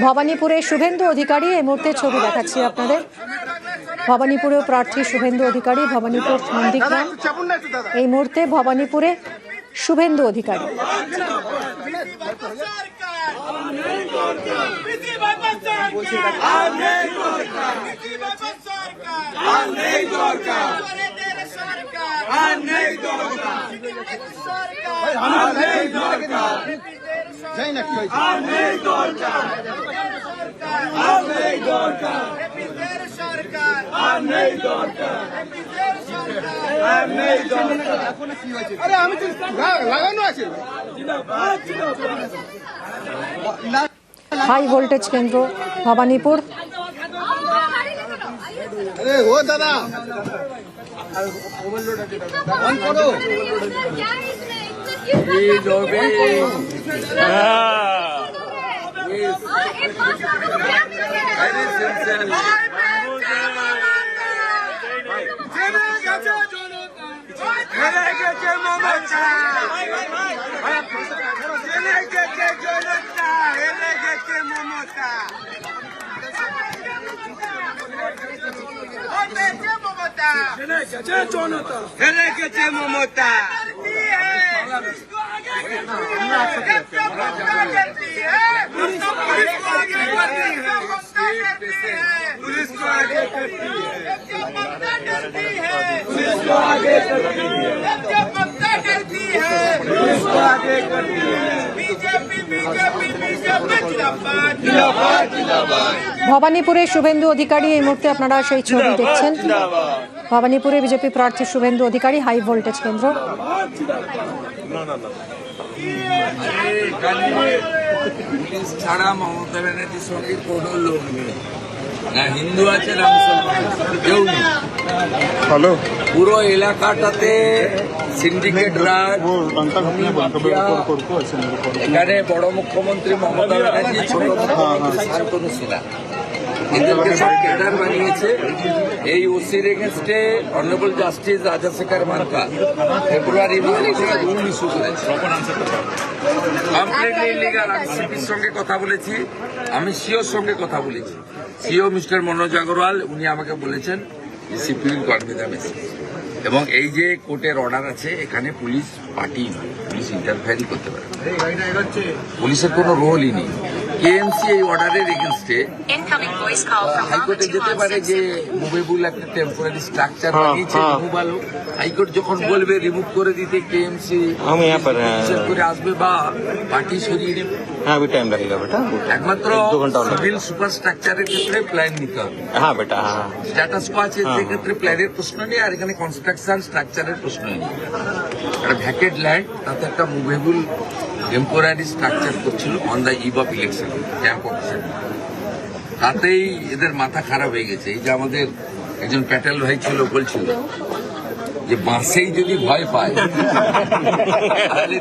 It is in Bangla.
ভবানীপুরে শুভেন্দু অধিকারী এই মুহূর্তে ছবি দেখাচ্ছি আপনাদের। ভবানীপুরেও প্রার্থী শুভেন্দু অধিকারী, ভবানীপুর নন্দীগ্রাম। এই মুহূর্তে ভবানীপুরে শুভেন্দু অধিকারী। হাই ভোল্টেজ কেন্দ্র ভবানীপুর। ও দাদা মমতা पुलिस को आगे करती है, ममता डरती है, पुलिस को आगे करती है, ममता डरती है, पुलिस को आगे करती है। बीजेपी बीजेपी बीजेपी जिंदाबाद जिंदाबाद जिंदाबाद। ভবানীপুরে শুভেন্দু অধিকারী এই মুহূর্তে আপনারা সেই ছবি দেখছেন। ভবানীপুরে বিজেপি প্রার্থী শুভেন্দু অধিকারী, হাই ভোল্টেজ কেন্দ্র। পুলিশ ছাড়া মমতা ব্যানার্জির সঙ্গে কোনো লোক নেই, না হিন্দু আছে না মুসলমান, কেউ নেই। পুরো এলাকাটাতে সিন্ডিকেট রাজ, এখানে বড় মুখ্যমন্ত্রী মমতা ব্যানার্জি, ছোট মুখ্যমন্ত্রী শান্তনু সিনহা, এদেরকে সব ক্যাডার বানিয়েছে। এই ওসির এগেনস্টে অনারেবল জাস্টিস রাজাশেখর মানকা ফেব্রুয়ারি মাসে রুল ইস্যু করেছে, কমপ্লিটলি ইলিগাল। আমি সিপির সঙ্গে কথা বলেছি, আমি সিওর সঙ্গে কথা বলেছি। সিও মিস্টার মনোজ আগরওয়াল, উনি আমাকে বলেছেন যে CP will convey the message. এবং এই যে কোর্টের অর্ডার আছে, এখানে পুলিশ পার্টি নয়, পুলিশ ইন্টারফেয়ারই করতে পারে, পুলিশের কোনো রোলই নেই। কেএমসি এই অর্ডারের এগেনস্টে হাইকোর্টে যেতে পারে যে মুভেবল একটা টেম্পোরারি স্ট্রাকচার বানিয়েছে, রিমুভাল হোক। হাইকোর্ট যখন বলবে রিমুভ করে দিতে, কেএমসি করে আসবে বা পার্টি সরিয়ে নেবে। একমাত্র সিভিল সুপার স্ট্রাকচারের ক্ষেত্রে প্ল্যান নিতে হবে। স্ট্যাটাস কো আছে, সেক্ষেত্রে প্ল্যানের প্রশ্ন নেই, আর এখানে কনস্ট্রাকশন স্ট্রাকচারের প্রশ্ন নেই। একটা ভ্যাকেট ল্যান্ড, তাতে একটা মুভেবল টেম্পোরারি স্ট্রাকচার করছিল on the eve of election, camp officer. তাতেই এদের মাথা খারাপ হয়ে গেছে। এই যে আমাদের একজন প্যাটেল ভাই ছিল, বলছিল যে বাসেই যদি ভয় পায় তাহলে